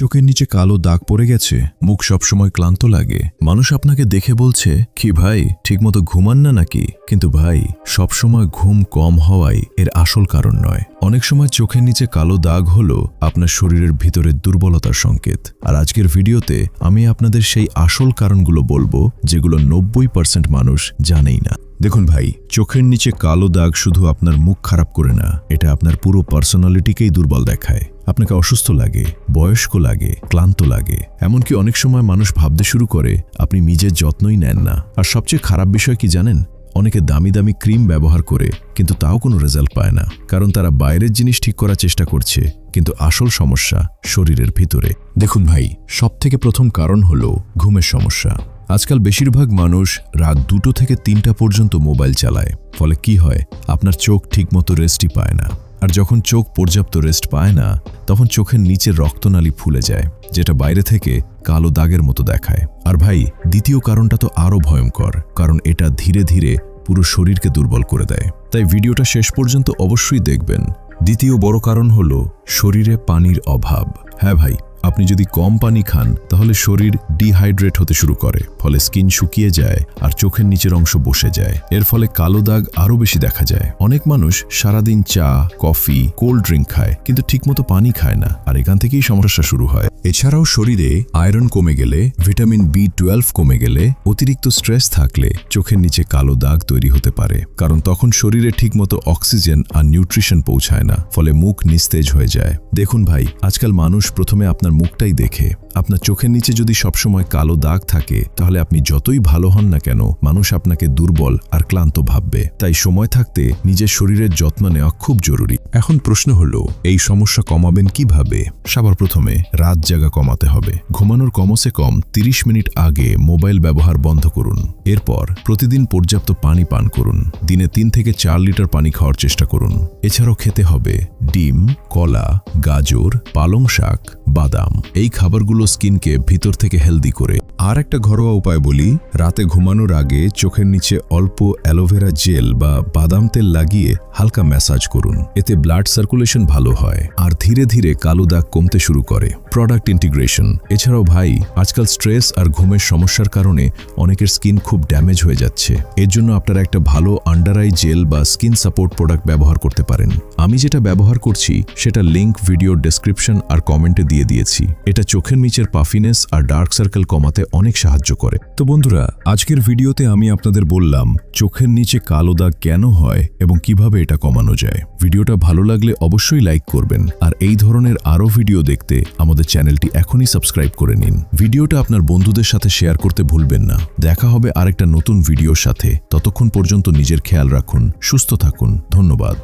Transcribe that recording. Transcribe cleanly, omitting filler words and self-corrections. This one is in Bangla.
চোখের নিচে কালো দাগ পড়ে গেছে, মুখ সবসময় ক্লান্ত লাগে, মানুষ আপনাকে দেখে বলছে কি ভাই ঠিকমতো ঘুমান না নাকি? কিন্তু ভাই, সবসময় ঘুম কম হওয়াই এর আসল কারণ নয়। অনেক সময় চোখের নিচে কালো দাগ হলো আপনার শরীরের ভিতরের দুর্বলতার সংকেত। আর আজকের ভিডিওতে আমি আপনাদের সেই আসল কারণগুলো বলবো যেগুলো 90% মানুষ জানেই না। দেখুন ভাই, চোখের নিচে কালো দাগ শুধু আপনার মুখ খারাপ করে না, এটা আপনার পুরো পার্সোনালিটিকেই দুর্বল দেখায়। আপনাকে অসুস্থ লাগে, বয়স্ক লাগে, ক্লান্ত লাগে, এমনকি অনেক সময় মানুষ ভাবতে শুরু করে আপনি নিজের যত্নই নেন না। আর সবচেয়ে খারাপ বিষয় কি জানেন? অনেকে দামি দামি ক্রিম ব্যবহার করে কিন্তু তাও কোনো রেজাল্ট পায় না, কারণ তারা বাইরের জিনিস ঠিক করার চেষ্টা করছে, কিন্তু আসল সমস্যা শরীরের ভিতরে। দেখুন ভাই, সবথেকে প্রথম কারণ হলো ঘুমের সমস্যা। আজকাল বেশিরভাগ মানুষ রাত 2 থেকে 3টা পর্যন্ত মোবাইল চালায়। ফলে কি হয়, আপনার চোখ ঠিকমতো রেস্টই পায় না। আর যখন চোখ পর্যাপ্ত রেস্ট পায় না, তখন চোখের নিচের রক্তনালী ফুলে যায়, যেটা বাইরে থেকে কালো দাগের মতো দেখায়। আর ভাই, দ্বিতীয় কারণটা তো আরও ভয়ঙ্কর, কারণ এটা ধীরে ধীরে পুরো শরীরকে দুর্বল করে দেয়। তাই ভিডিওটা শেষ পর্যন্ত অবশ্যই দেখবেন। দ্বিতীয় বড় কারণ হলো শরীরে পানির অভাব। হ্যাঁ ভাই, আপনি যদি কম পানি খান তাহলে শরীর ডিহাইড্রেট হতে শুরু করে, ফলে স্কিন শুকিয়ে যায় আর চোখের নিচের অংশ বসে যায়। এর ফলে কালো দাগ আরও বেশি দেখা যায়। অনেক মানুষ সারাদিন চা, কফি, কোল্ড ড্রিঙ্ক খায়, কিন্তু ঠিকমতো পানি খায় না, আর এখান থেকেই সমস্যা শুরু হয়। এছাড়াও শরীরে আয়রন কমে গেলে, ভিটামিন B12 কমে গেলে, অতিরিক্ত স্ট্রেস থাকলে চোখের নিচে কালো দাগ তৈরি হতে পারে, কারণ তখন শরীরে ঠিকমতো অক্সিজেন আর নিউট্রিশন পৌঁছায় না, ফলে মুখ নিস্তেজ হয়ে যায়। দেখুন ভাই, আজকাল মানুষ প্রথমে আপনার মুখটাই দেখে। আপনার চোখের নিচে যদি সবসময় কালো দাগ থাকে, তাহলে আপনি যতই ভালো হন না কেন, মানুষ আপনাকে দুর্বল আর ক্লান্ত ভাববে। তাই সময় থাকতে নিজের শরীরের যত্ন নেওয়া খুব জরুরি। এখন প্রশ্ন হলো, এই সমস্যা কমাবেন কিভাবে? সবার প্রথমে রাত জাগা কমাতে হবে। ঘুমানোর কমসে কম 30 মিনিট আগে মোবাইল ব্যবহার বন্ধ করুন। এরপর প্রতিদিন পর্যাপ্ত পানি পান করুন। দিনে 3 থেকে 4 লিটার পানি খাওয়ার চেষ্টা করুন। এছাড়াও খেতে হবে ডিম, কলা, গাজর, পালং শাক, বাদাম। এই খাবারগুলো স্কিনকে ভিতর থেকে হেলদি করে। আর একটা ঘরোয়া উপায় বলি, রাতে ঘুমানোর আগে চোখের নিচে অল্প অ্যালোভেরা জেল বা বাদাম তেল লাগিয়ে হালকা ম্যাসাজ করুন। এতে ব্লাড সার্কুলেশন ভালো হয় আর ধীরে ধীরে কালো দাগ কমতে শুরু করে। Product integration. এছাড়াও ভাই, আজকাল স্ট্রেস আর ঘুমের সমস্যার কারণে অনেকের স্কিন খুব ড্যামেজ হয়ে যাচ্ছে। এর জন্য আপনারা একটা ভালো আন্ডার আই জেল বা স্কিন সাপোর্ট প্রোডাক্ট ব্যবহার করতে পারেন। আমি যেটা ব্যবহার করছি সেটা লিংক ভিডিও ডেসক্রিপশন আর কমেন্টে দিয়ে দিয়েছি। এটা চোখের নিচের পাফিনেস আর ডার্ক সার্কেল কমাতে অনেক সাহায্য করে। তো বন্ধুরা, আজকের ভিডিওতে আমি আপনাদের বললাম চোখের নিচে কালো দাগ কেন হয় এবং কিভাবে এটা কমানো যায়। ভিডিওটা ভালো লাগলে অবশ্যই লাইক করবেন, আর এই ধরনের আরও ভিডিও দেখতে আমাদের চ্যানেলটি এখনই সাবস্ক্রাইব করে নিন। ভিডিওটা আপনার বন্ধুদের সাথে শেয়ার করতে ভুলবেন না। দেখা হবে আরেকটা নতুন ভিডিওর সাথে। ততক্ষণ পর্যন্ত নিজের খেয়াল রাখুন, সুস্থ থাকুন। ধন্যবাদ।